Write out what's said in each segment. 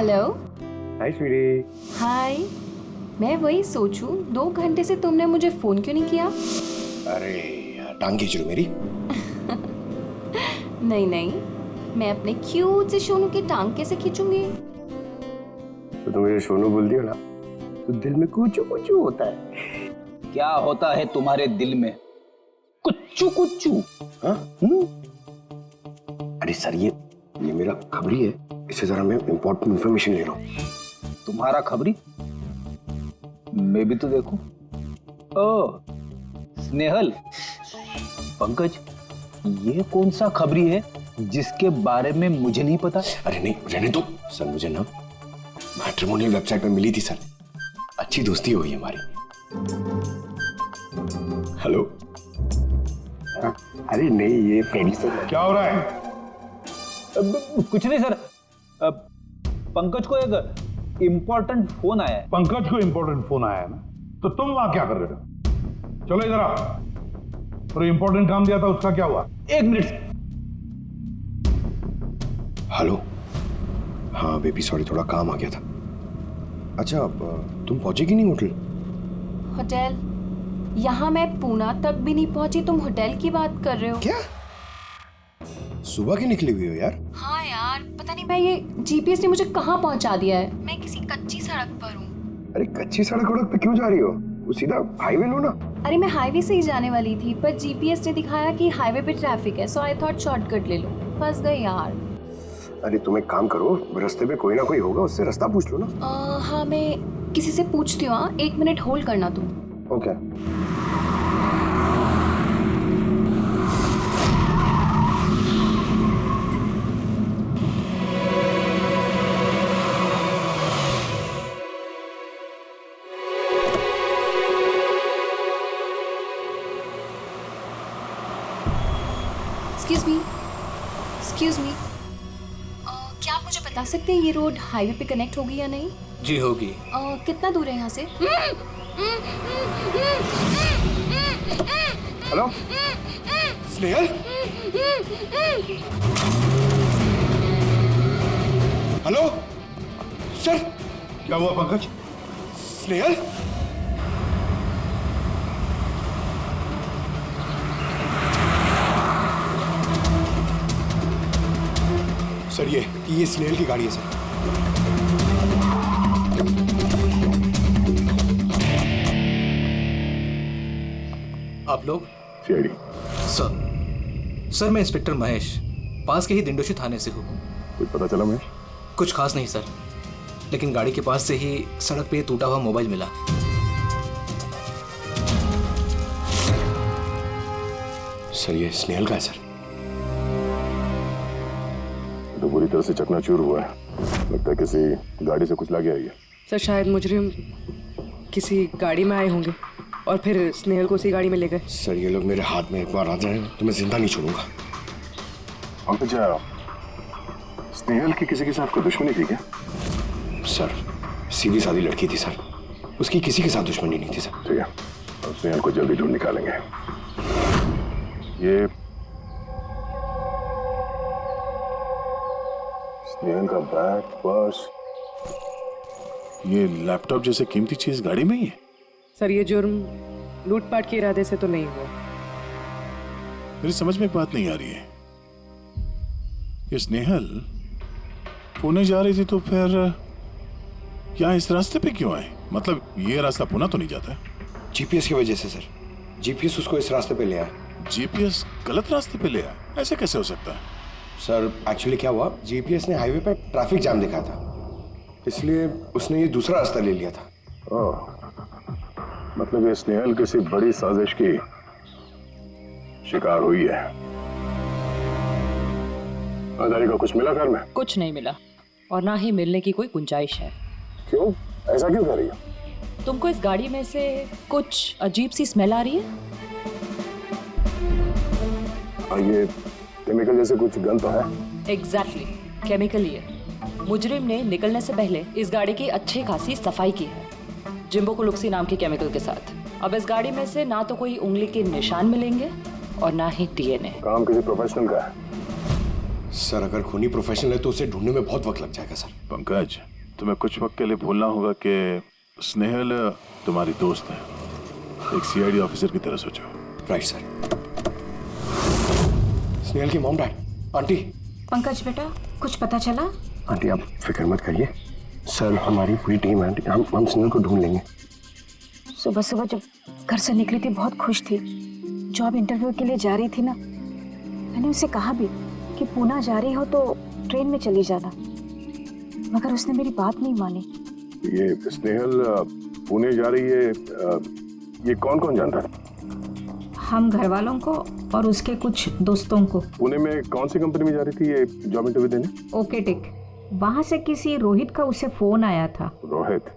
Hello. हाय स्वीटी। हाय। मैं वही सोचूं 2 घंटे से तुमने मुझे फोन क्यों नहीं किया? अरे यार टांग खींच रही हो मेरी। नहीं नहीं, मैं अपने क्यूट से सोनू की टांग कैसे खींचूंगी? तो तुम मुझे सोनू बोल दियो ना तो दिल में कुछ कुछ होता है। क्या होता है तुम्हारे दिल में? कुच्चू कुच्चू। हाँ? अरे सर ये मेरा खबरी है, इससे जरा मैं इंपॉर्टेंट इंफॉर्मेशन ले रहा हूँ। तुम्हारा खबरी? मैं भी तो देखूं। ओ स्नेहल, पंकज, ये कौन सा खबरी है जिसके बारे में मुझे नहीं पता? अरे नहीं रहने दो सर, मुझे ना मैट्रिमोनियल वेबसाइट पे मिली थी सर, अच्छी दोस्ती हो गई हमारी। हेलो। हाँ, अरे नहीं ये फ्रेंड सर। क्या हो रहा है? कुछ नहीं सर, पंकज को एक इम्पोर्टेंट फोन आया है। पंकज को इंपॉर्टेंट फोन आया है ना, तो तुम वहां क्या कर रहे हो? चलो इधर आओ। और इंपॉर्टेंट काम दिया था उसका क्या हुआ? 1 मिनट। हेलो। हाँ बेबी सॉरी, थोड़ा काम आ गया था। अच्छा अब तुम पहुंचे कि नहीं होटल? होटल? यहाँ मैं पूना तक भी नहीं पहुंची, तुम होटल की बात कर रहे हो? क्या सुबह की निकली हुई हो यार? हाँ यार, पता नहीं भाई ये जीपीएस ने मुझे कहाँ पहुंचा दिया है। मैं किसी कच्ची सड़क पर हूँ। अरे कच्ची सड़क पे क्यों जा रही हो? वो सीधा हाईवे लो ना। अरे मैं हाईवे से ही जाने वाली थी, पर जीपीएस ने दिखाया कि हाईवे पे ट्रैफिक है, सो आई थॉट शॉर्टकट ले लो। फंस गई यार। अरे तुम एक काम करो, रास्ते पे कोई ना कोई होगा, उससे रास्ता पूछ लो ना। हाँ मैं किसी से पूछती हूँ। 1 मिनट होल्ड करना तुम। ओके। एक्सक्यूज मी, क्या आप मुझे बता सकते हैं ये रोड हाईवे पे कनेक्ट होगी या नहीं? जी होगी। कितना दूर है यहाँ से? हेलो स्नेहल। Hello sir. क्या हुआ पंकज? स्नेहल। सर ये स्नेहल की गाड़ी है सर। आप लोग? सीआईडी। सर मैं इंस्पेक्टर महेश, पास के ही दिंडोशी थाने से हूँ। कुछ पता चला महेश? कुछ खास नहीं सर, लेकिन गाड़ी के पास से ही सड़क पे टूटा हुआ मोबाइल मिला। सर ये स्नेहल का है सर। तो पूरी तरह से चकनाचूर हुआ है, लगता है किसी गाड़ी से कुचला गया है। सर शायद मुजरिम किसी गाड़ी में आए होंगे और फिर स्नेहल को उसी गाड़ी में ले गए। सर ये लोग मेरे हाथ में एक बार आ जाए तो मैं जिंदा नहीं छोड़ूंगा। पंकज, स्नेहल की किसी के साथ कोई दुश्मनी थी क्या? सर सीधी सादी लड़की थी सर, उसकी किसी के साथ दुश्मनी नहीं थी सर। ठीक है, अब स्नेहल को जल्दी ढूंढ निकालेंगे। ये स्नेहल का बैग, पर्स, ये लैपटॉप जैसे कीमती चीज गाड़ी में ही है। सर ये जुर्म लूटपाट के इरादे से तो नहीं हुआ। मेरी समझ में एक बात नहीं आ रही है, ये स्नेहल पुणे जा रही थी तो फिर यहाँ इस रास्ते पे क्यों आए? मतलब ये रास्ता पुणे तो नहीं जाता है? जीपीएस की वजह से सर, जीपीएस उसको इस रास्ते पे ले आया। जीपीएस गलत रास्ते पे ले आया, ऐसे कैसे हो सकता है? सर एक्चुअली क्या हुआ, जीपीएस ने हाईवे पे ट्रैफिक जाम दिखा था, इसलिए उसने ये दूसरा रास्ता ले लिया था। ओह, मतलब ये स्नेहल किसी बड़ी साजिश की शिकार हुई है। आधारी को कुछ मिला घर में? कुछ नहीं मिला और ना ही मिलने की कोई गुंजाइश है। क्यों, ऐसा क्यों कर रही हो? तुमको इस गाड़ी में से कुछ अजीब सी स्मेल आ रही है? ये केमिकल जैसे कुछ गंध तो है। एग्जैक्टली, केमिकल ही है। मुजरिम ने निकलने से पहले इस गाड़ी की अच्छी खासी सफाई की है, जिम्बो कुलुक्सी नाम के केमिकल के साथ। अब इस गाड़ी में से ना तो कोई उंगली के निशान मिलेंगे और ना ही डीएनए। काम किसी प्रोफेशनल का है। सर अगर खूनी प्रोफेशनल है तो उसे ढूंढने में बहुत वक्त लग जाएगा सर। पंकज, तुम्हें कुछ वक्त के लिए भूलना होगा कि स्नेहल तुम्हारी दोस्त है, एक सीआईडी ऑफिसर की तरह सोचो। Right sir. स्नेहल की मॉम डैड, आंटी। पंकज बेटा, कुछ पता चला? आंटी आप फिक्र मत करिए, सर हमारी पूरी टीम है आंटी, हम स्नेहल को ढूंढ लेंगे। सुबह सुबह जब घर से निकली थी बहुत खुश थी, जॉब इंटरव्यू के लिए जा रही थी ना, मैंने उसे कहा भी कि पूना जा रही हो तो ट्रेन में चली जाना, मगर उसने मेरी बात नहीं मानी। ये स्नेहल पुणे जा रही है, ये कौन कौन जानता है? हम घर वालों को और उसके कुछ दोस्तों को। पुणे में कौन सी कंपनी में जा रही थी ये जॉब इंटरव्यू देने? ओके टिक, वहाँ से किसी रोहित का उसे फोन आया था। रोहित?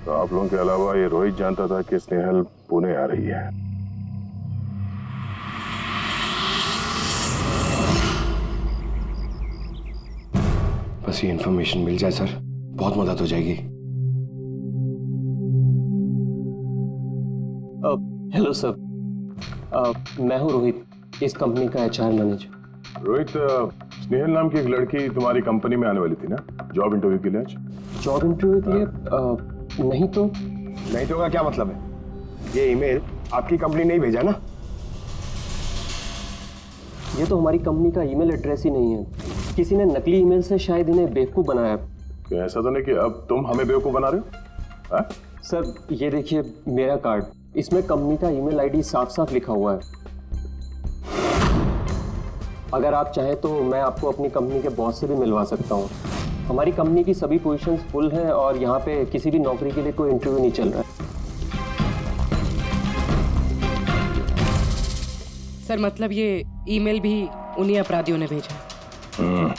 तो आप लोगों के अलावा ये रोहित जानता था कि स्नेहल पुणे आ रही है। बस ये इन्फॉर्मेशन मिल जाए सर, बहुत मदद हो जाएगी। हेलो सर, मैं हूँ रोहित, इस कंपनी का एचआर मैनेजर। रोहित, स्नेहल नाम की एक लड़की तुम्हारी कंपनी में आने वाली थी ना जॉब इंटरव्यू के लिए आज? जॉब इंटरव्यू के लिए? नहीं तो। नहीं तो का क्या मतलब है? ये ईमेल आपकी कंपनी ने ही भेजा ना? ये तो हमारी कंपनी का ईमेल एड्रेस ही नहीं है, किसी ने नकली ईमेल से शायद इन्हें बेवकूफ़ बनाया। तो ऐसा तो नहीं कि अब तुम हमें बेवकूफ़ बना रहे हो? हाँ? सर ये देखिए मेरा कार्ड, इसमें कंपनी का ईमेल आईडी साफ साफ लिखा हुआ है। अगर आप चाहें तो मैं आपको अपनी कंपनी के बॉस से भी मिलवा सकता हूँ। हमारी कंपनी की सभी पोजीशंस फुल हैं और यहाँ पे किसी भी नौकरी के लिए कोई इंटरव्यू नहीं चल रहा है। सर मतलब ये ईमेल भी उन्हीं अपराधियों ने भेजा है।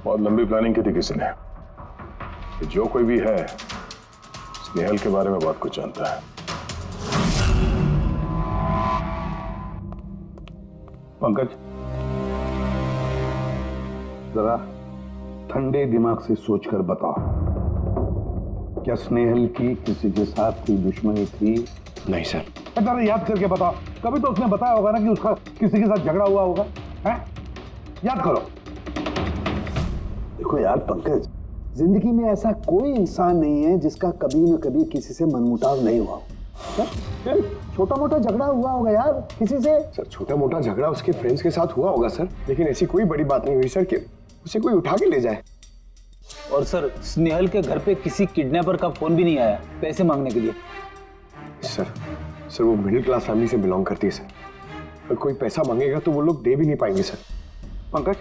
बहुत लंबी प्लानिंग की थी किसी ने। कि जो कोई भी है स्नेहल के बारे में बहुत कुछ जानता है। पंकज, जरा ठंडे दिमाग से सोचकर बताओ, क्या स्नेहल की किसी के साथ कोई दुश्मनी थी? नहीं सर। जरा याद करके बताओ, कभी तो उसने बताया होगा ना कि उसका किसी के साथ झगड़ा हुआ होगा, हैं? याद करो। देखो यार पंकज, जिंदगी में ऐसा कोई इंसान नहीं है जिसका कभी न कभी किसी से मनमुटाव नहीं हुआ हो। छोटा मोटा झगड़ा हुआ होगा यार किसी से। सर छोटा मोटा झगड़ा उसके फ्रेंड्स के साथ हुआ होगा सर, लेकिन ऐसी कोई बड़ी बात नहीं हुई सर कि उसे कोई उठा के ले जाए। और सर स्नेहल के घर पे किसी किडनैपर का फोन भी नहीं आया पैसे मांगने के लिए। सर वो मिडिल क्लास फैमिली से बिलोंग करती है सर, अगर कोई पैसा मांगेगा तो वो लोग दे भी नहीं पाएंगे सर। पंकज,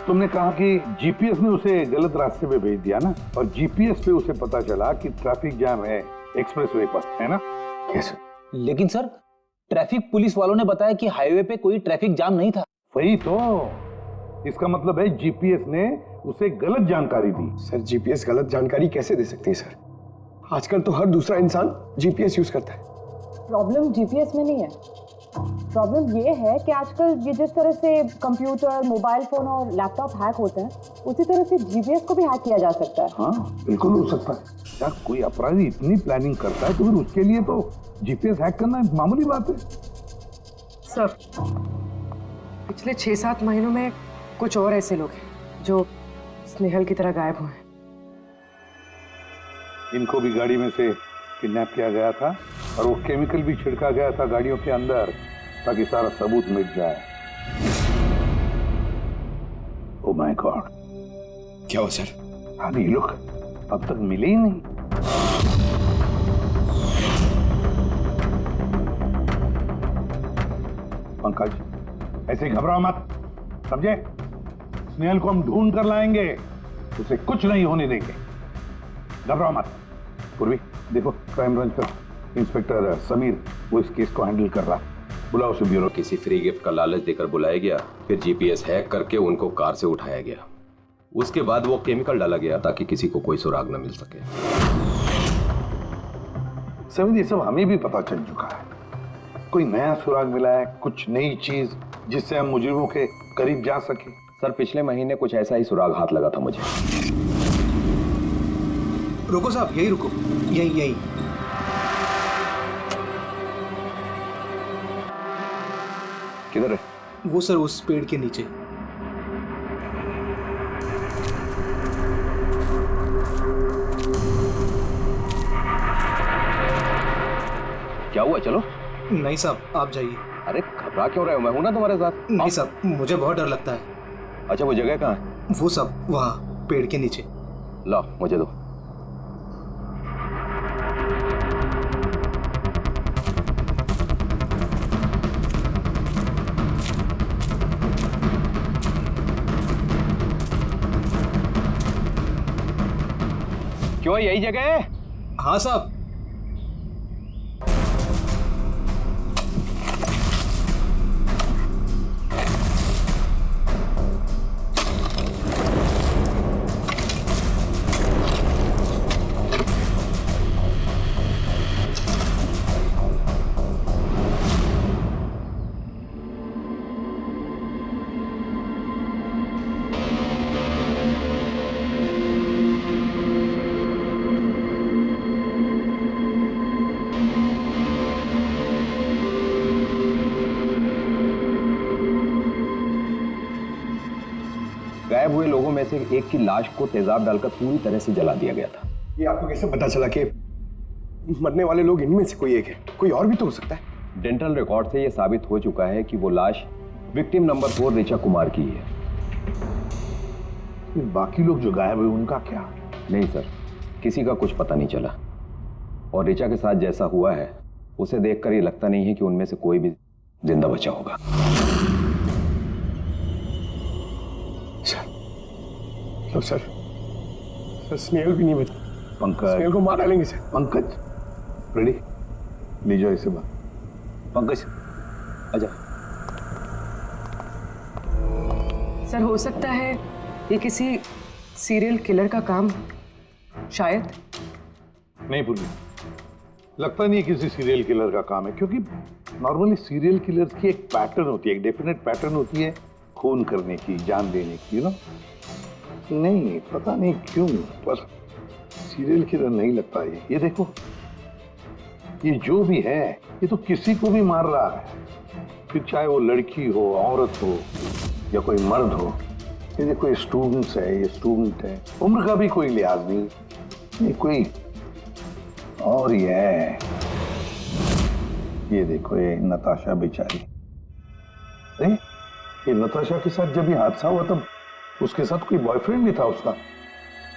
तुमने कहा कि जीपीएस ने उसे गलत रास्ते पे भेज दिया ना, और जीपीएस पे उसे पता चला कि ट्रैफिक जाम है एक्सप्रेसवे पर, है ना? Yes sir. लेकिन सर ट्रैफिक पुलिस वालों ने बताया कि हाईवे पे कोई ट्रैफिक जाम नहीं था। वही तो, इसका मतलब है जीपीएस ने उसे गलत जानकारी दी। सर जीपीएस गलत जानकारी कैसे दे सकती है सर? आजकल तो हर दूसरा इंसान जीपीएस यूज करता है। प्रॉब्लम जीपीएस में नहीं है, प्रॉब्लम ये है कि आजकल ये जिस तरह से कंप्यूटर, मोबाइल फोन और लैपटॉप हैक होते हैं, उसी तरह से जीपीएस को भी हैक किया जा सकता है। हाँ बिल्कुल हो सकता है। यार कोई अपराधी इतनी प्लानिंग करता है तो फिर उसके लिए तो जीपीएस हैक करना मामूली बात है। सर पिछले 6-7 महीनों में कुछ और ऐसे लोग हैं जो स्नेहल की तरह गायब हुए हैं। इनको भी गाड़ी में से किडनैप किया गया था और वो केमिकल भी छिड़का गया था गाड़ियों के अंदर ताकि सारा सबूत मिट जाए। ओह माय गॉड, क्या हुआ सर? अरे ये लोग अब तक मिले ही नहीं। पंकज ऐसे घबराओ मत, समझे? स्नेहल को हम ढूंढ कर लाएंगे, उसे कुछ नहीं होने देंगे, घबराओ मत। पूर्वी देखो, क्राइम ब्रांच का इंस्पेक्टर समीर वो इस केस को हैंडल कर रहा, बुलाओ उसे ब्यूरो। किसी फ्री गिफ्ट का लालच देकर बुलाया गया, फिर जीपीएस हैक करके उनको कार से उठाया गया। उसके बाद वो केमिकल डाला गया ताकि किसी को कोई सुराग न मिल सके। समीर ये सब हमें भी पता चल चुका है, कोई नया सुराग मिला है, कुछ नई चीज जिससे हम मुजरिमों के करीब जा सके। सर पिछले महीने कुछ ऐसा ही सुराग हाथ लगा था मुझे। रुको साहब, यही रुको, यही। किधर है? वो सर उस पेड़ के नीचे। क्या हुआ? चलो। नहीं साहब, आप जाइए। अरे घबरा क्यों रहे हो? मैं हूं ना तुम्हारे साथ। नहीं साहब, मुझे बहुत डर लगता है। अच्छा, वो जगह कहाँ है? वो सब वहाँ पेड़ के नीचे। लाओ, मुझे दो। क्यों, यही जगह है? हाँ साहब। गायब हुए लोगों में से एक की लाश को तेजाब डालकर पूरी तरह से जला दिया गया था। ये आपको कैसे पता चला कि मरने वाले लोग इनमें से कोई एक है? कोई और भी तो हो सकता है। डेंटल रिकॉर्ड से यह साबित हो चुका है कि वो लाश विक्टिम नंबर 4 ऋचा कुमार की है। बाकी लोग जो गायब हुए उनका क्या? नहीं सर, किसी का कुछ पता नहीं चला। और ऋचा के साथ जैसा हुआ है उसे देखकर ये लगता नहीं है कि उनमें से कोई भी जिंदा बचा होगा। तो सर स्नेहल भी नहीं बचा। पंकज, स्नेहल को मार डालेंगे सर। पंकज, रेडी? ले जाओ इसे बाहर। पंकज, आजा। सर हो सकता है ये किसी सीरियल किलर का काम, शायद। नहीं पूर्वी, लगता नहीं है किसी सीरियल किलर का काम है, क्योंकि नॉर्मली सीरियल किलर्स की एक पैटर्न होती है, एक डेफिनेट पैटर्न होती है खून करने की, जान देने की, यू नो। नहीं, पता नहीं क्यों, पर सीरियल किलर नहीं लगता ये देखो, ये जो भी है ये तो किसी को भी मार रहा है, फिर चाहे वो लड़की हो, औरत हो या कोई मर्द हो। ये देखो, ये स्टूडेंट्स है, ये स्टूडेंट है, उम्र का भी कोई लिहाज नहीं, ये कोई और ही है। ये देखो, ये नताशा बेचारी। अरे ये नताशा के साथ जब ये हादसा हुआ तब उसके साथ कोई बॉयफ्रेंड भी था उसका,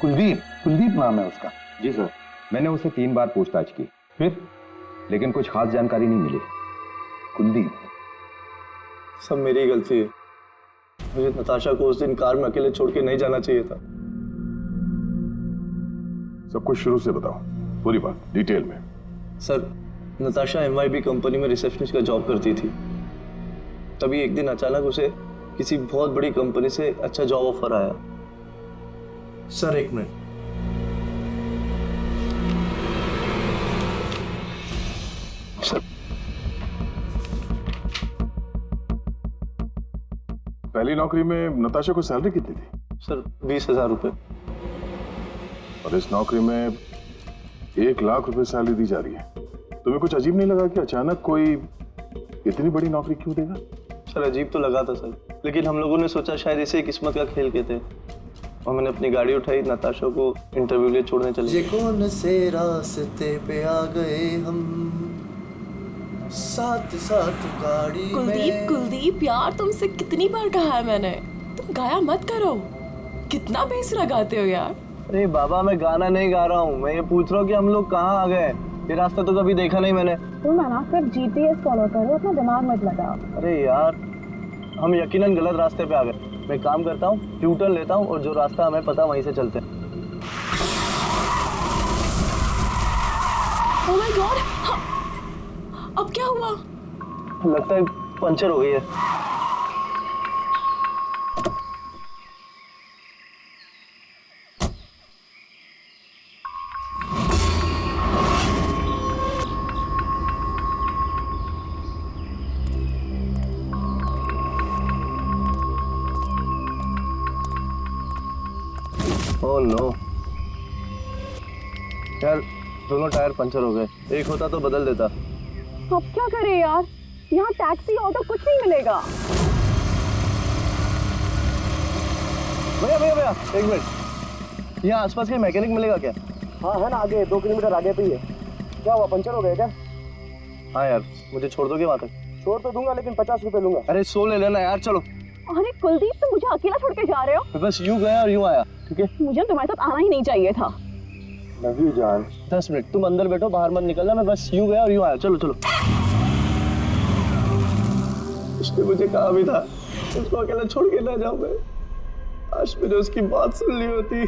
कुलदीप नाम है उसका। जी सर, मैंने उसे 3 बार पूछताछ की, फिर लेकिन कुछ खास जानकारी नहीं मिली। कुलदीप? सब मेरी गलती है, मुझे नताशा को उस दिन कार में अकेले छोड़ के नहीं जाना चाहिए था। सब कुछ शुरू से बताओ, पूरी बात डिटेल में। सर, नताशा MYB कंपनी में रिसेप्शनिस्ट का जॉब करती थी। तभी एक दिन अचानक उसे किसी बहुत बड़ी कंपनी से अच्छा जॉब ऑफर आया। सर एक मिनट। सर, पहली नौकरी में नताशा को सैलरी कितनी थी? सर 20,000 रुपए। और इस नौकरी में 1 लाख रुपए सैलरी दी जा रही है। तुम्हें कुछ अजीब नहीं लगा कि अचानक कोई इतनी बड़ी नौकरी क्यों देगा? सर अजीब तो लगा था सर, लेकिन हम लोगों ने सोचा शायद इसे किस्मत का खेल कहते हैं, और मैंने अपनी गाड़ी उठाई, नताशा को इंटरव्यू लिए छोड़ने चले। ये कौन से रास्ते पे आ गए हम, साथ साथ गाड़ी में। कुलदीप यार, तुमसे कितनी बार कहा है मैंने, तुम गाया मत करो, कितना बेसुरा गाते हो यार। अरे बाबा, मैं गाना नहीं गा रहा हूँ, मैं ये पूछ रहा हूँ कि हम लोग कहाँ आ गए। ये रास्ता तो कभी देखा नहीं मैंने। तुम ना सिर्फ GPS फॉलो करो, अपना दिमाग मत लगाओ। अरे यार, हम यकीनन गलत रास्ते पे आ गए। मैं काम करता हूँ, ट्यूटर लेता हूँ, और जो रास्ता हमें पता वहीं से चलते हैं। ओह माय गॉड, अब क्या हुआ? लगता है पंचर हो गई है। ओह नो यार, दोनों टायर पंचर हो गए। एक होता तो बदल देता। अब क्या करें यार, यहाँ टैक्सी ऑटो कुछ नहीं मिलेगा। भैया भैया भैया, एक मिनट, यहाँ आसपास कोई मैकेनिक मिलेगा क्या? हाँ है ना, आगे 2 किलोमीटर आगे पे ही है। क्या हुआ, पंचर हो गया क्या? हाँ यार, मुझे छोड़ दोगे वहाँ तक? छोड़ तो दूंगा लेकिन 50 रुपए लूंगा। अरे 100 ले लेना यार, चलो। अरे कुलदीप, तुम मुझे अकेला छोड़ के जा रहे हो? मैं बस यूं गया और यूं आया, ठीक है? मुझे तुम्हारे साथ आना ही नहीं चाहिए था। लव यू जान। 10 मिनट तुम अंदर बैठो, बाहर मत निकलना। मैं बस यूं गया और यूं आया। चलो चलो। उसने मुझे कहा भी था उसको अकेला छोड़ के ना जाऊं मैं। आज मैंने उसकी बात सुन ली होती।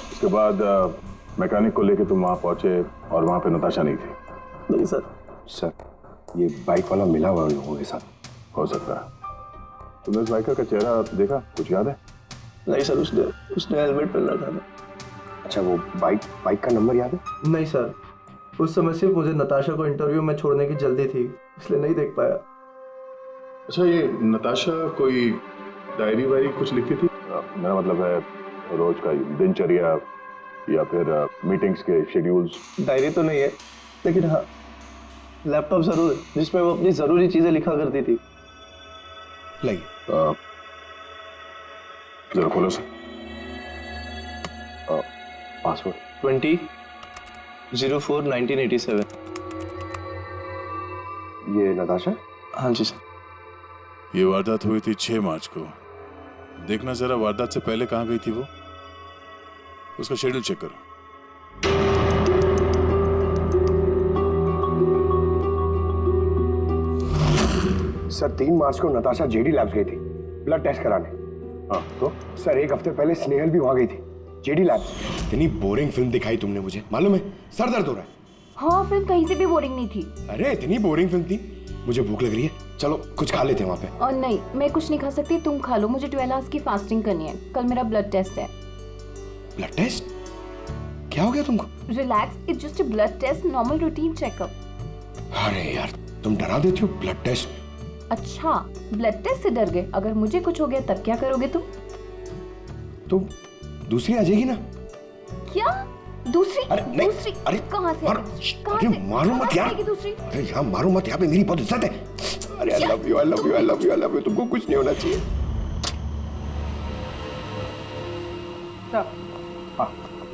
उसके बाद मैकेनिक को लेके तुम वहां पहुंचे और वहां पे नताशा नहीं थी? नहीं सर। सर, ये बाइक वाला मिला हुआ लोगों के साथ। हो सकता है। तुमने उस बाइकर का चेहरा देखा, कुछ याद है? नहीं सर, उसने हेलमेट पहन रखा था। अच्छा, वो बाइक का नंबर याद है? नहीं सर, उस समय सिर्फ मुझे नताशा को इंटरव्यू में छोड़ने की जल्दी थी, इसलिए नहीं देख पाया। अच्छा, ये नताशा कोई डायरी वायरी कुछ लिखती थी? मेरा मतलब है रोज का दिनचर्या या फिर मीटिंग्स के शेड्यूल्स। डायरी तो नहीं है, लेकिन हाँ लैपटॉप जरूर है जिसमें वो अपनी जरूरी चीजें लिखा करती थी। जरा खोलो सर। पासवर्ड 20/04/1987। ये नताशा? हाँ जी सर। ये वारदात हुई थी 6 मार्च को। देखना जरा वारदात से पहले कहाँ गई थी वो, उसका शेड्यूल चेक करो। सर, 3 मार्च को नताशा जेडी लैब्स गई थी ब्लड टेस्ट कराने। हाँ तो? सर, 1 हफ्ते पहले स्नेहल भी वहां गई थी जेडी लैब्स। इतनी बोरिंग फिल्म दिखाई तुमने मुझे, मालूम है? सर दर्द हो रहा है। हाँ, फिल्म कहीं से भी बोरिंग नहीं थी। अरे इतनी बोरिंग फिल्म थी। मुझे भूख लग रही है, चलो कुछ खा लेते हैं वहाँ पे। और नहीं, मैं कुछ नहीं खा सकती, तुम खा लो। मुझे 12 आवर्स की फास्टिंग करनी है, कल मेरा ब्लड टेस्ट है। Blood test? क्या हो गया तुमको? Relax, it's just a blood test, normal routine checkup. अरे यार, तुम डरा देती हो। Blood test? अच्छा, ब्लड टेस्ट से डर गए? अगर मुझे कुछ हो गया तब क्या करोगे तुम? तो दूसरी आ जाएगी ना? क्या दूसरी? अरे नहीं, दूसरी? अरे कहाँ से? अरे मारो मत यार। दूसरी? अरे यहाँ मारो मत, यहाँ पे मेरी बहुत इज्जत है। अरे I love you, I love you, I love you, I love you. तुमको कुछ नहीं होना चाहिए।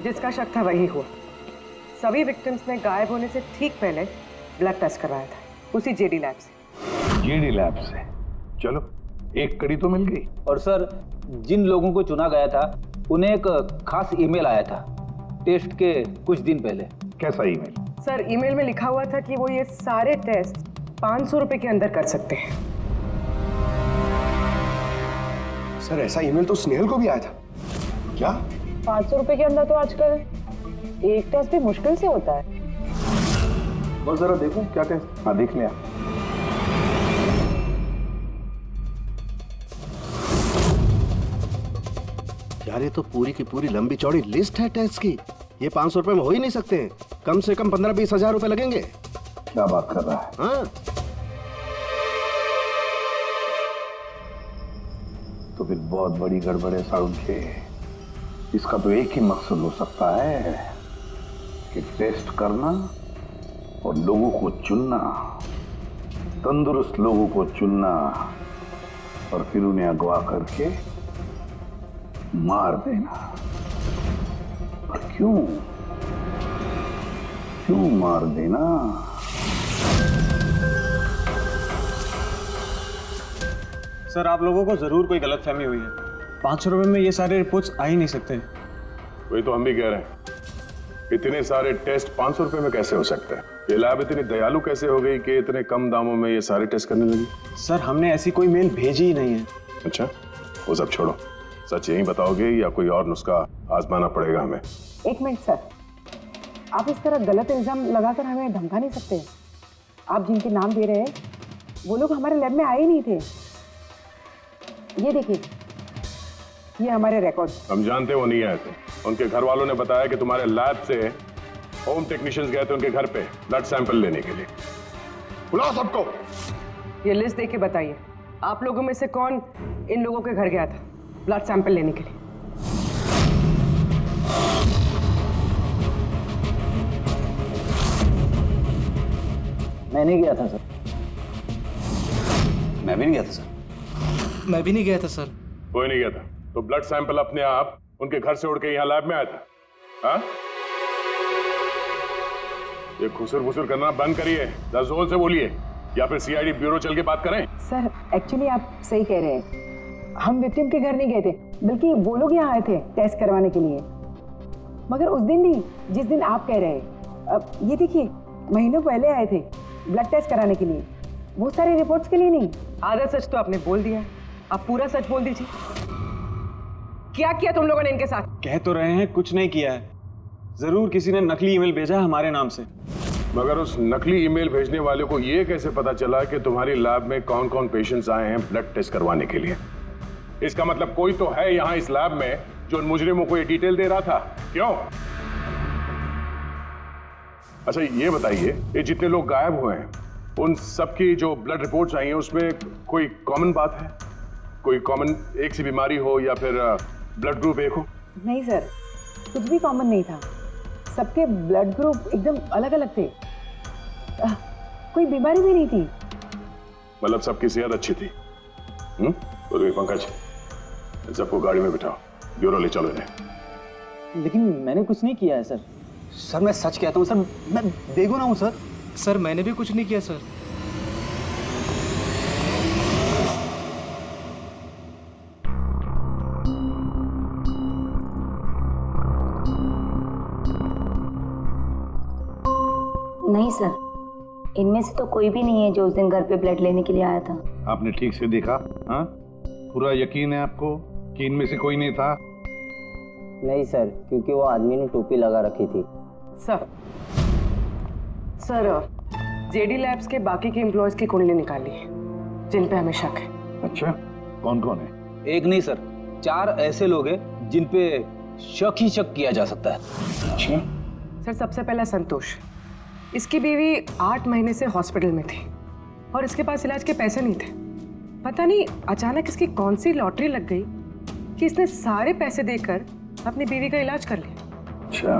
जिसका शक था वही हुआ। सभी विक्टिम्स ने गायब होने से ठीक पहले ब्लड टेस्ट करवाया था, उसी जेडी लैब से। जेडी लैब से? चलो, एक कड़ी तो मिल गई। और सर, जिन लोगों को चुना गया था उन्हें एक खास ईमेल आया था टेस्ट के कुछ दिन पहले। कैसा ईमेल? सर, ईमेल में लिखा हुआ था कि वो ये सारे टेस्ट 500 रुपए के अंदर कर सकते हैं। सर, ऐसा ईमेल तो स्नेहल को भी आया था। क्या 500 रुपए के अंदर तो आजकल एक टेस्ट भी मुश्किल से होता है। बस जरा देखो क्या टेस्ट। हाँ, देख लिया। यार, ये तो पूरी की पूरी लंबी चौड़ी लिस्ट है टेस्ट की। ये 500 रुपए में हो ही नहीं सकते हैं। कम से कम 15-20 हजार रुपए लगेंगे। क्या बात कर रहा है? हाँ, तो फिर बहुत बड़ी गड़बड़ है साउंड के। इसका तो एक ही मकसद हो सकता है कि टेस्ट करना और लोगों को चुनना, तंदुरुस्त लोगों को चुनना और फिर उन्हें अगवा करके मार देना। और क्यों मार देना? सर, आप लोगों को जरूर कोई गलतफहमी हुई है। 500 रुपए में ये सारे रिपोर्ट्स आ ही नहीं सकते। वही तो हम भी कह रहे हैं, इतने सारे टेस्ट 500 रुपए में कैसे हो सकते हैं? ये लैब इतनी दयालु कैसे हो गई कि इतने कम दामों में ये सारे टेस्ट करने लगी? सर, हमने ऐसी कोई मेल भेजी ही नहीं है। अच्छा, वो सब छोड़ो, सच यही बताओगे या कोई और नुस्खा आजमाना पड़ेगा हमें? एक मिनट सर, आप इस तरह गलत इल्जाम लगाकर हमें धमका नहीं सकते। आप जिनके नाम दे रहे हैं वो लोग हमारे लैब में आए नहीं थे। ये देखिए, ये हमारे रिकॉर्ड। हम जानते वो नहीं आए थे। उनके घर वालों ने बताया कि तुम्हारे लैब से होम टेक्नीशियंस गए थे उनके घर पे ब्लड सैंपल लेने के लिए। बुलाओ सबको। ये लिस्ट देख के बताइए, आप लोगों में से कौन इन लोगों के घर गया था ब्लड सैंपल लेने के लिए? मैं नहीं गया था सर। मैं भी नहीं गया था सर। मैं भी नहीं गया था सर। कोई नहीं गया था, तो ब्लड सैंपल अपने आप उनके घर से उड़ के यहाँ लैब में आया था? हाँ? ये खुसर फुसर करना बंद करिए, जरा जोर से बोलिए, या फिर सीआईडी ब्यूरो चल के बात करें। सर एक्चुअली आप सही कह रहे हैं, हम विक्टिम के घर नहीं गए थे, बल्कि वो लोग यहाँ आए थे टेस्ट करवाने के लिए। मगर उस दिन नहीं जिस दिन आप कह रहे हैं। अब ये देखिए, महीनों पहले आए थे ब्लड टेस्ट कराने के लिए, वो सारे रिपोर्ट्स के लिए नहीं। आधा सच तो आपने बोल दिया, आप पूरा सच बोल दीजिए। क्या किया तुम लोगों ने इनके साथ? कह तो रहे हैं कुछ नहीं किया है, जरूर किसी ने नकली ईमेल भेजा है हमारे नाम से। मगर उस नकली ईमेल भेजने वाले को ये कैसे पता चला कि तुम्हारी लैब में कौन कौन पेशेंट्स आए हैं ब्लड टेस्ट करवाने के लिए? इसका मतलब कोई तो है यहाँ इस लैब में जो उन मुजरिमों को ये डिटेल दे रहा था, क्यों? अच्छा ये बताइए, ये जितने लोग गायब हुए हैं उन सबकी जो ब्लड रिपोर्ट्स आई हैं उसमें कोई कॉमन बात है? कोई कॉमन एक सी बीमारी हो या फिर ब्लड ग्रुप एक हो? नहीं सर, कुछ भी कॉमन नहीं था, सबके ब्लड ग्रुप एकदम अलग अलग थे। कोई बीमारी भी नहीं थी। मतलब सबकी सेहत अच्छी थी। तो पंकज, सबको गाड़ी में बिठाओ, ब्यूरो ले चलो इन्हें। लेकिन मैंने कुछ नहीं किया है सर। सर मैं सच कहता हूँ सर, मैं बेगुनाह हूँ सर। सर मैंने भी कुछ नहीं किया सर। नहीं सर, इनमें से तो कोई भी नहीं है जो उस दिन घर पे ब्लड लेने के लिए आया था। आपने ठीक से देखा? हाँ, पूरा यकीन है आपको कि इनमें से कोई नहीं था? नहीं सर, क्योंकि वो आदमी ने टोपी लगा रखी थी। सर जेडी लैब्स के बाकी के एम्प्लॉयज की कुंडली निकाली है जिन पे हमें शक है। अच्छा, कौन कौन है? एक नहीं सर, 4 ऐसे लोग हैं जिन पे शक ही शक किया जा सकता है। अच्छा सर, सबसे पहला संतोष, इसकी बीवी 8 महीने से हॉस्पिटल में थी और इसके पास इलाज के पैसे नहीं थे। पता नहीं अचानक इसकी कौन सी लॉटरी लग गई कि इसने सारे पैसे देकर अपनी बीवी का इलाज कर लिया। अच्छा,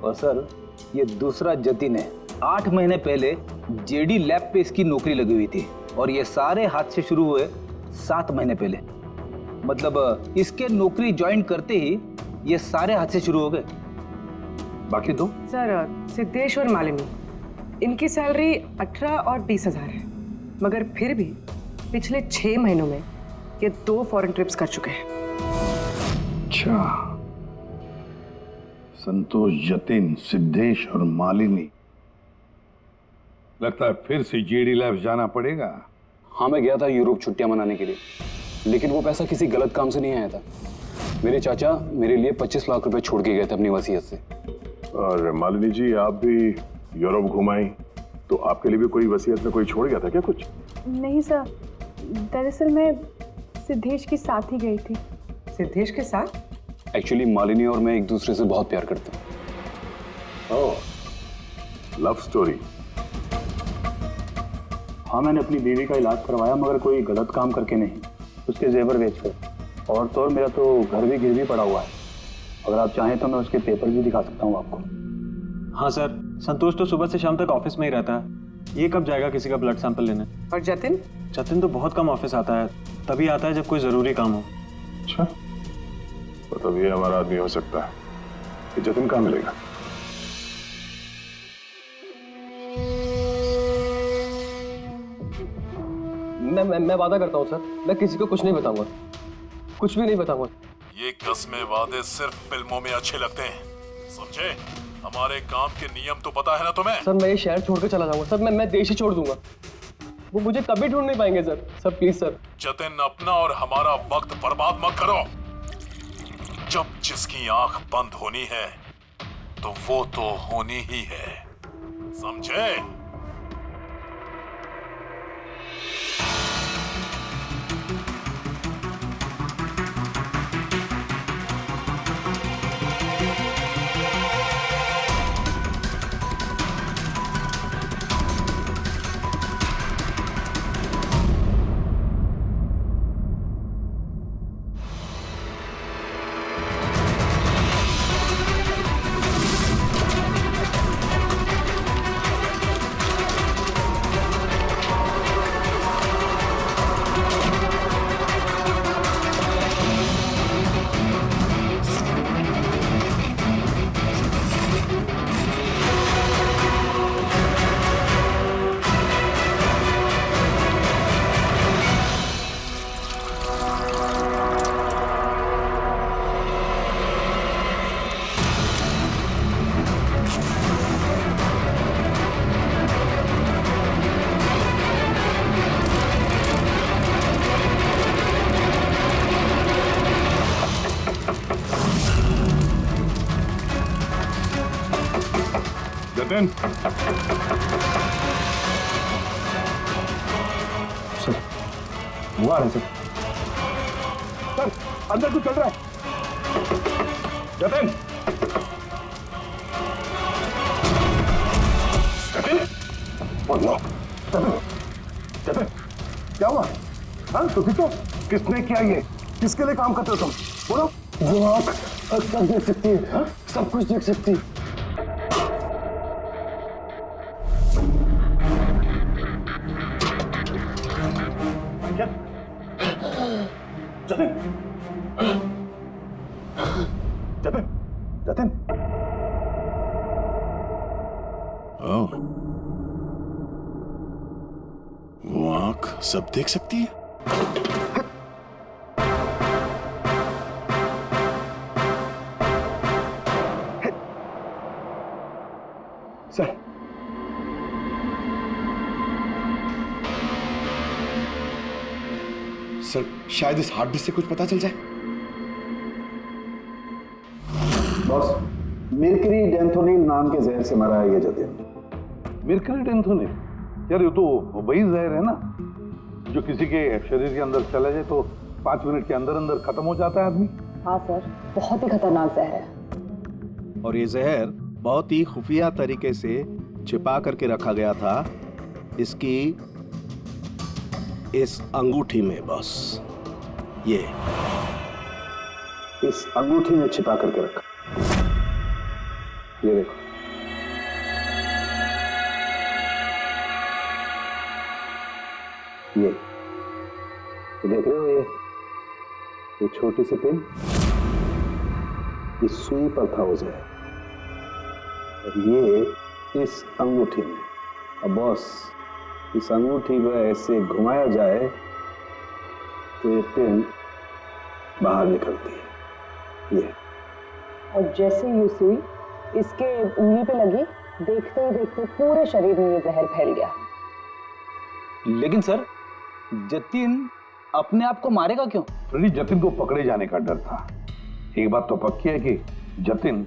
और सर ये दूसरा जतिन है, 8 महीने पहले जेडी लैब पे इसकी नौकरी लगी हुई थी और ये सारे हादसे शुरू हुए 7 महीने पहले। मतलब इसके नौकरी ज्वाइन करते ही ये सारे हादसे शुरू हो गए। बाकी दो सर, सिद्धेश और मालिनी, इनकी सैलरी 18 और 20,000 है, मगर फिर भी पिछले 6 महीनों में ये 2 फॉरेन ट्रिप्स कर चुके हैं। अच्छा, संतोष, जतिन, सिद्धेश और मालिनी, लगता है फिर से जेडी लैब्स जाना पड़ेगा। हाँ, मैं गया था यूरोप छुट्टियां मनाने के लिए, लेकिन वो पैसा किसी गलत काम से नहीं आया था। मेरे चाचा मेरे लिए 25 लाख रुपए छोड़ के गए थे अपनी वसीयत से। और मालिनी जी, आप भी यूरोप घुमाई, तो आपके लिए भी कोई वसीयत में कोई छोड़ गया था क्या कुछ? नहीं सर, दरअसल मैं सिद्धेश के साथ ही गई थी। सिद्धेश के साथ? एक्चुअली मालिनी और मैं एक दूसरे से बहुत प्यार करते हैं। ओह, लव स्टोरी। हाँ, मैंने अपनी बीवी का इलाज करवाया, मगर कोई गलत काम करके नहीं, उसके जेवर बेचकर। और तो और मेरा तो घर भी गिरवी पड़ा हुआ है, अगर आप चाहें तो मैं उसके पेपर भी दिखा सकता हूँ आपको। हाँ सर, संतोष तो सुबह से शाम तक ऑफिस में ही रहता है, ये कब जाएगा किसी का ब्लड सैंपल लेने? और जतिन? जतिन तो बहुत कम ऑफिस आता है, तभी आता है जब कोई जरूरी काम हो। अच्छा, मतलब ये हमारा आदमी हो सकता है। ये जतिन कहाँ मिलेगा? मैं वादा करता हूँ सर, मैं किसी को कुछ नहीं बताऊंगा, कुछ भी नहीं बताऊंगा। ये कस्में वादे सिर्फ फिल्मों में अच्छे लगते हैं, समझे? हमारे काम के नियम तो पता है ना तुम्हें? सर, मैं ये शहर छोड़ के चला जाऊंगा सर, मैं देश ही छोड़ दूंगा। वो मुझे कभी ढूंढ नहीं पाएंगे सर प्लीज सर। जतिन, अपना और हमारा वक्त बर्बाद मत करो। जब जिसकी आंख बंद होनी है तो वो तो होनी ही है, समझे? जतिन, सर वो आ रहा है सर। सर अंदर कुछ चल रहा है। जतिन, जतिन, बोलो। जतिन, क्या हुआ? हाँ तो ठीक हो? किसने किया ये? किसके लिए काम करते हो तुम? बोलो। वो आँख सब देख सकती है, हाँ? सब कुछ देख सकती है। जतिन, जतिन, जतिन। ओह, वो आंख सब देख सकती है। सर सर शायद इस हार्ड डिस्क से कुछ पता चल जाए। बॉस, मिर्करी डेंथोनिल नाम के जहर से मरा है ये जतिन। मिर्करी डेंथोनिल? यार ये तो वही जहर है ना जो किसी के शरीर के अंदर चला जाए तो 5 मिनट के अंदर अंदर खत्म हो जाता है आदमी। हाँ सर, बहुत ही खतरनाक जहर है। और ये जहर बहुत ही खुफिया तरीके से छिपा करके रखा गया था इसकी इस अंगूठी में बॉस। ये इस अंगूठी में छिपा करके रखा। ये देखो, ये देख रहे हो? ये छोटी सी पिन, इस सुई पर था वो जहर, और ये इस अंगूठी में। अब बॉस, इस अंगूठी में ऐसे घुमाया जाए तो ये पिन बाहर निकलती है। ये और जैसे ये सुई इसके उंगली पे लगी, देखते ही देखते पूरे शरीर में ये जहर फैल गया। लेकिन सर, जतिन अपने आप को मारेगा क्यों? फ्रेडी, जतिन को पकड़े जाने का डर था। एक बात तो पक्की है कि जतिन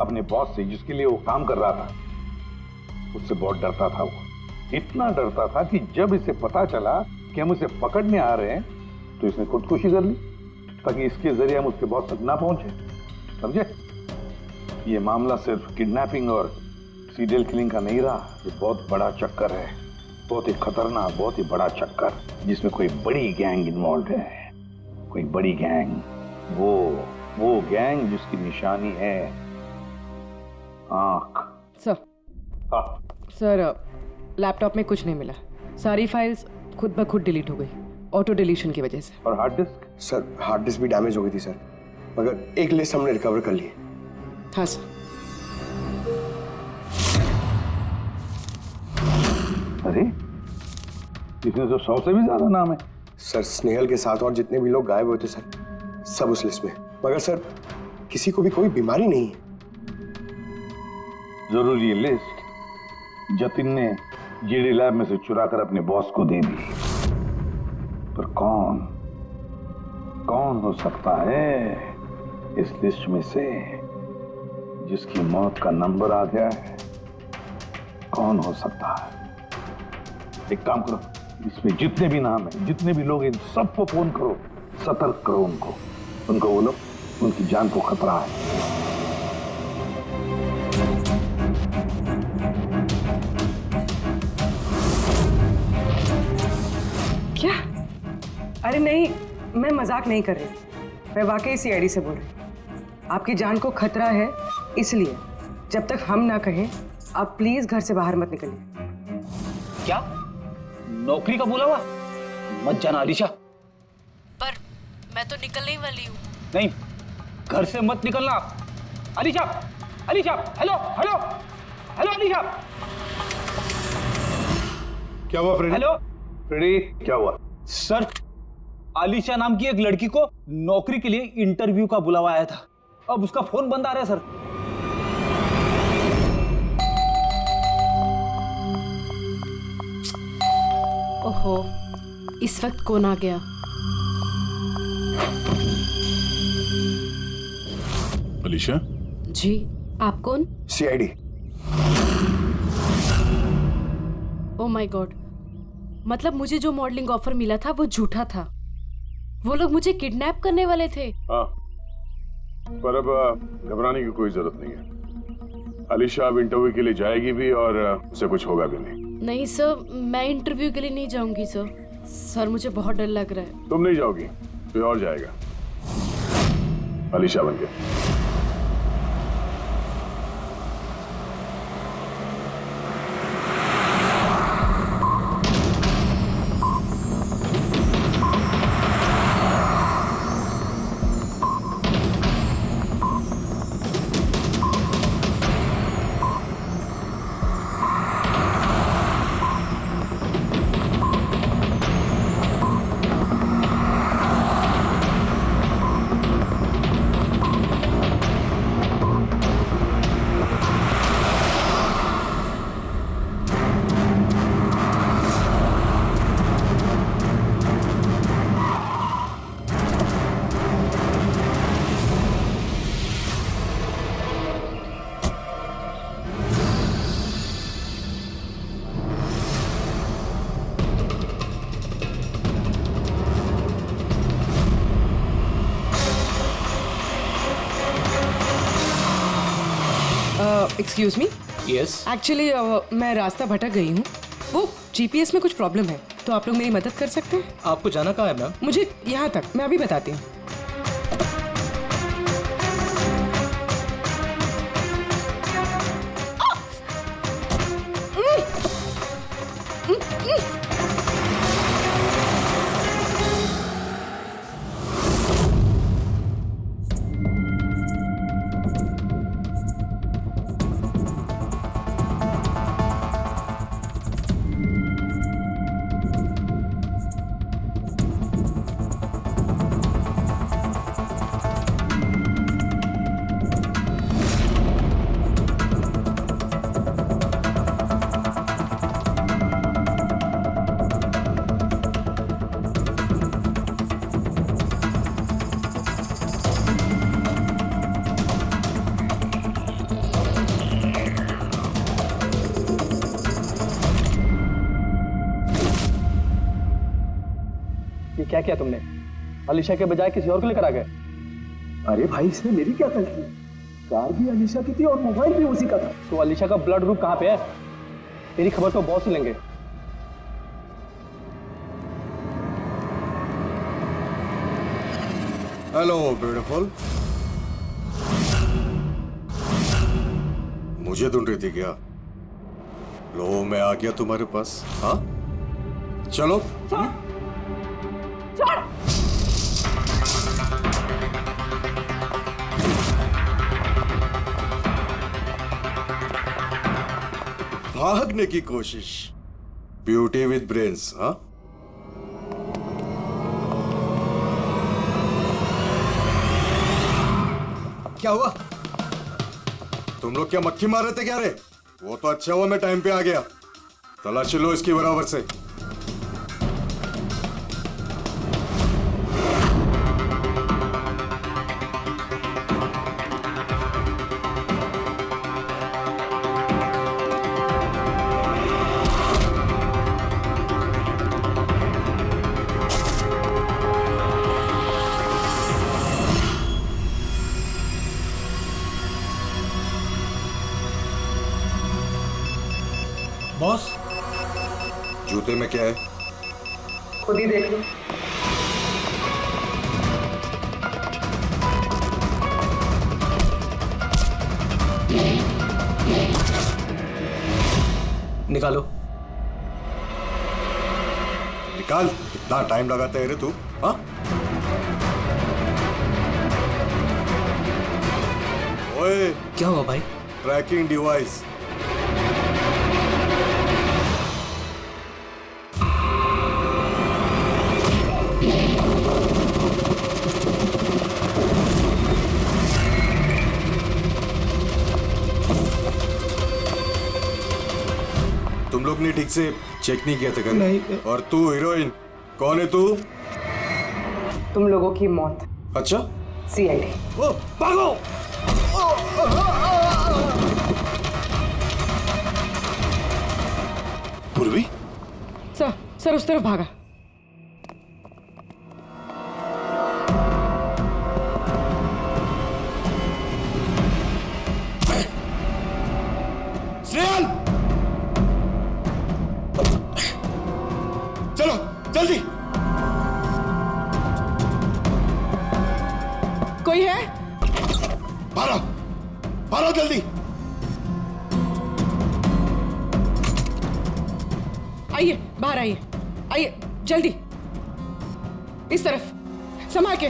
अपने बॉस से, जिसके लिए वो काम कर रहा था, उससे बहुत डरता था। वो इतना डरता था कि जब इसे पता चला कि हम उसे पकड़ने आ रहे हैं तो इसने खुदकुशी कर ली ताकि इसके जरिए हम उसके बॉस तक ना पहुंचे। समझे? ये मामला सिर्फ किडनैपिंग और सीरियल किलिंग का नहीं रहा, ये बहुत बड़ा चक्कर है, बहुत ही खतरनाक, बहुत ही बड़ा चक्कर, जिसमें कोई बड़ी गैंग इन्वॉल्व है। कोई बड़ी गैंग, वो गैंग जिसकी निशानी है आंख। सर, सर लैपटॉप में कुछ नहीं मिला। सारी फाइल्स खुद ब खुद डिलीट हो गई, ऑटो डिलीशन की वजह से। और hard disk? Sir hard disk भी डैमेज हो गई थी सर, मगर एक लिस्ट हमने रिकवर कर ली है। हाँ सर। अरे इसमें तो 100 से भी ज्यादा नाम है। सर स्नेहल के साथ और जितने भी लोग गायब हुए थे सर, सब उस लिस्ट में। मगर सर किसी को भी कोई बीमारी नहीं है। जरूर ये लिस्ट जतिन ने जीडी लैब में से चुरा कर अपने बॉस को दे दी, पर कौन हो सकता है इस लिस्ट में से जिसकी मौत का नंबर आ गया है? कौन हो सकता है? एक काम करो, इसमें जितने भी नाम हैं, जितने भी लोग हैं, सबको फोन करो, सतर्क करो उनको बोलो उनकी जान को खतरा है। क्या? अरे नहीं, मैं मजाक नहीं कर रही, मैं वाकई सीआईडी से बोल रही। आपकी जान को खतरा है, इसलिए जब तक हम ना कहें आप प्लीज घर से बाहर मत निकलिए। क्या नौकरी का बोला हुआ? मत जाना अलीशा। पर मैं तो निकलने ही वाली हूँ। नहीं, घर से मत निकलना। Alisha, Alisha, hello hello hello Alisha. क्या हुआ फ्रेडी? हेलो फ्रेडी, क्या हुआ? सर, अलीशा नाम की एक लड़की को नौकरी के लिए इंटरव्यू का बुलावा आया था, अब उसका फोन बंद आ रहा है सर। ओहो, इस वक्त कौन आ गया? अलीशा? जी, आप कौन? सीआईडी। ओह माय गॉड, मतलब मुझे जो मॉडलिंग ऑफर मिला था वो झूठा था। वो लोग मुझे किडनैप करने वाले थे। हाँ, पर अब घबराने की कोई जरूरत नहीं है। अलीशा अब इंटरव्यू के लिए जाएगी भी और उसे कुछ होगा भी नहीं। नहीं सर, मैं इंटरव्यू के लिए नहीं जाऊंगी सर। सर मुझे बहुत डर लग रहा है। तुम नहीं जाओगी, कोई और जाएगा अलीशा बनके। Excuse me. यस। एक्चुअली मैं रास्ता भटक गई हूँ। वो जीपीएस में कुछ प्रॉब्लम है, तो आप लोग मेरी मदद कर सकते हैं? आपको जाना कहाँ है मैम? मुझे यहाँ तक, मैं अभी बताती हूँ। ये क्या किया तुमने? अलीशा के बजाय किसी और को लेकर आ गए? अरे भाई, इसमें मेरी क्या गलती? कार भी अलीशा की थी और मोबाइल भी उसी का था। तो अलीशा का ब्लड ग्रुप कहाँ पे है? तेरी खबर तो बॉस ही लेंगे। हेलो ब्यूटीफुल, मुझे ढूंढ रही थी क्या? लो मैं आ गया तुम्हारे पास। हाँ चलो। भागने की कोशिश, ब्यूटी विद ब्रेन्स। हाँ क्या हुआ? तुम लोग क्या मक्खी मार रहे थे क्या रे? वो तो अच्छा हुआ मैं टाइम पे आ गया। तलाशी लो इसकी बराबर से। बॉस, जूते में क्या है? खुद ही देख लो। निकालो। निकाल? कितना टाइम लगाता है रे तू? हाँ ओए, क्या हुआ भाई? Tracking device. तुम लोग ने ठीक से चेक नहीं किया था क्या? नहीं। और तू हीरोइन, कौन है तू? तुम लोगों की मौत। अच्छा, सीआईडी। ओ भागो! पूर्वी? सर उस तरफ भागा। स्नेहल, चलो जल्दी। कोई है? भागो जल्दी। आइए, बाहर आइए जल्दी, इस तरफ, संभाल के।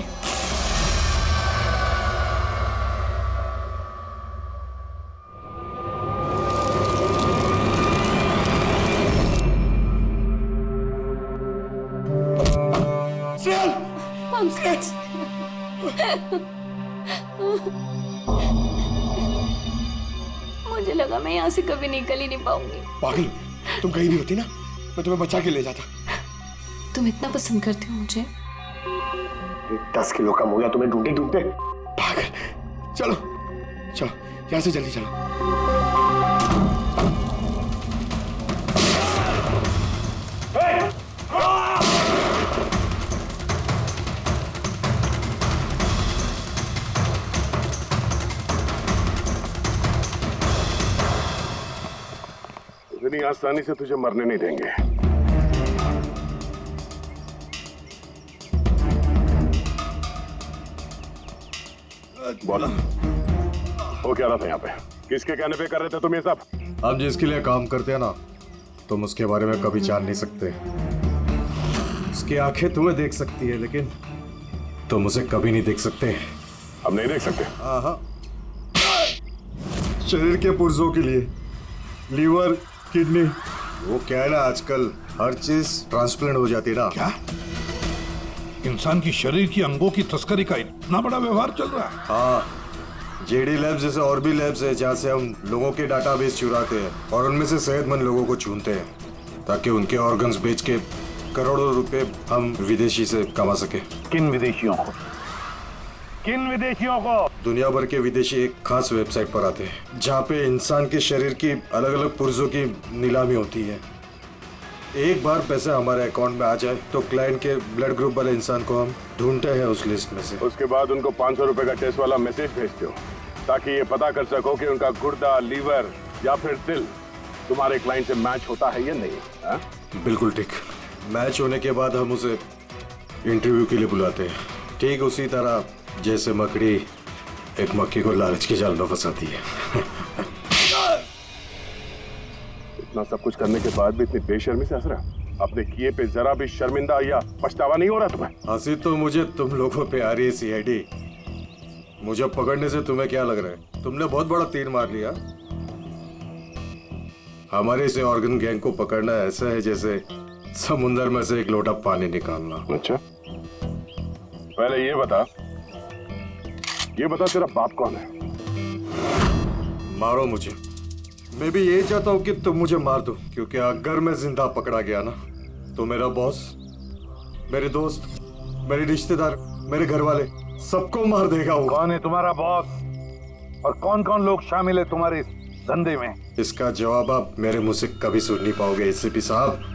मुझे लगा मैं यहाँ से कभी निकल ही नहीं पाऊंगी। पागल, तुम कहीं भी होती ना, मैं तुम्हें बचा के ले जाता। तुम इतना पसंद करते हो मुझे? 10 किलो कम हो गया तुम्हें ढूंढते ढूंढते। पागल, चलो यहाँ से जल्दी चलो। इतनी आसानी से तुझे मरने नहीं देंगे। बोला, वो क्या रहा था यहाँ पे? किसके कहने पे कर रहे थे तुम ये सब? हम जिसके लिए काम करते हैं ना, तुम उसके बारे में कभी जान नहीं सकते। उसकी आंखें तुम्हें देख सकती है, लेकिन तुम उसे कभी नहीं देख सकते। अब नहीं देख सकते? हाँ, शरीर के पुर्जों के लिए लीवर, किडनी, वो क्या है ना, आजकल हर चीज ट्रांसप्लांट हो जाती है ना। क्या इंसान की शरीर की अंगों की तस्करी का इतना बड़ा व्यवहार चल रहा है? हाँ, जेडी लैब्स जैसे और भी लैब्स है जहाँ से हम लोगों के डाटाबेस चुराते हैं और उनमें से सेहतमंद लोगों को चुनते हैं ताकि उनके ऑर्गन्स बेच के करोड़ों रुपए हम विदेशी से कमा सके। किन विदेशियों को? किन विदेशियों को? दुनिया भर के विदेशी एक खास वेबसाइट पर आते हैं जहाँ पे इंसान के शरीर की अलग अलग पुर्जों की नीलामी होती है। एक बार पैसा हमारे अकाउंट में आ जाए तो क्लाइंट के ब्लड ग्रुप वाले इंसान को हम ढूंढते हैं उस लिस्ट में से। उसके बाद उनको 500 रुपए का टेस्ट वाला मैसेज भेजते हो ताकि ये पता कर सको कि उनका गुर्दा, लीवर या फिर दिल तुम्हारे क्लाइंट से मैच होता है या नहीं। हा? बिल्कुल ठीक। मैच होने के बाद हम उसे इंटरव्यू के लिए बुलाते हैं, ठीक उसी तरह जैसे मकड़ी एक मक्खी को लालच के जाल में फंसाती है। इतना सब कुछ करने के बाद भी इतनी बेशर्मी से हंस रहा? अपने किए पे जरा भी शर्मिंदा या पछतावा नहीं हो रहा तुम्हें? हंसी तो मुझे तुम लोगों पे आ रही है सीआईडी। मुझे पकड़ने से तुम्हें क्या लग रहा है? तुमने बहुत बड़ा तीर मार लिया। हमारे से ऑर्गन गैंग को पकड़ना ऐसा है जैसे समुंदर में से एक लोटा पानी निकालना। अच्छा, पहले ये बता तेरा बाप कौन है? मारो मुझे। मैं भी यही चाहता हूँ कि तुम मुझे मार दो, क्योंकि अगर मैं जिंदा पकड़ा गया ना तो मेरा बॉस, मेरे दोस्त, मेरे रिश्तेदार, मेरे घर वाले सबको मार देगा वो। कौन है तुम्हारा बॉस और कौन कौन लोग शामिल है तुम्हारे इस धंधे में? इसका जवाब आप मेरे मुंह से कभी सुन नहीं पाओगे एसीपी साहब।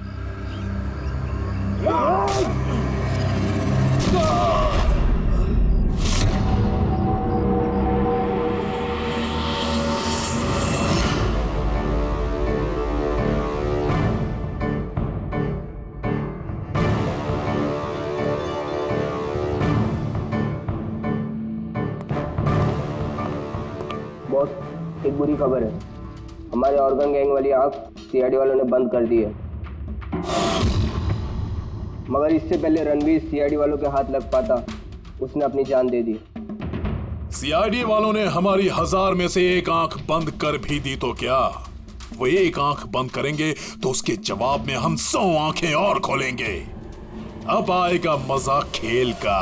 बॉस, एक बुरी खबर है। हमारे ऑर्गन गैंग वाली आंख सीआईडी वालों ने बंद कर दी है। मगर इससे पहले रणवीर सीआईडी वालों के हाथ लग पाता, उसने अपनी जान दे दी। सीआईडी वालों ने हमारी 1000 में से एक आंख बंद कर भी दी तो क्या? वो एक आंख बंद करेंगे तो उसके जवाब में हम 100 आंखें और खोलेंगे। अब आएगा मजा खेल का।